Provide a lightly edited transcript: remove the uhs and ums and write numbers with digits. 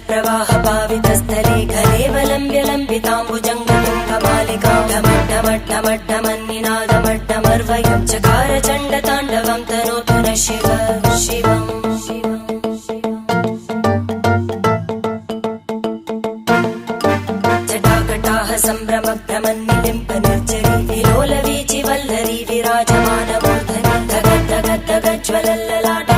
प्रवाह पावितस्थले घरेवलम्ब्य लम्बिताम्बुजङ्गतुङ्गमालिकां ढमड्ढमड्ढमड्ढमन्निनादमड्ढमर्वयं चकार चण्डताण्डवं तनोतु न शिव शिवम् जटाकटाह सम्भ्रम भ्रमन्निलिम्प निर्जरी विलोलवीचि वल्लरी विराजमानमूर्धनि धगद्धगद्धगज्ज्वलल्ललाट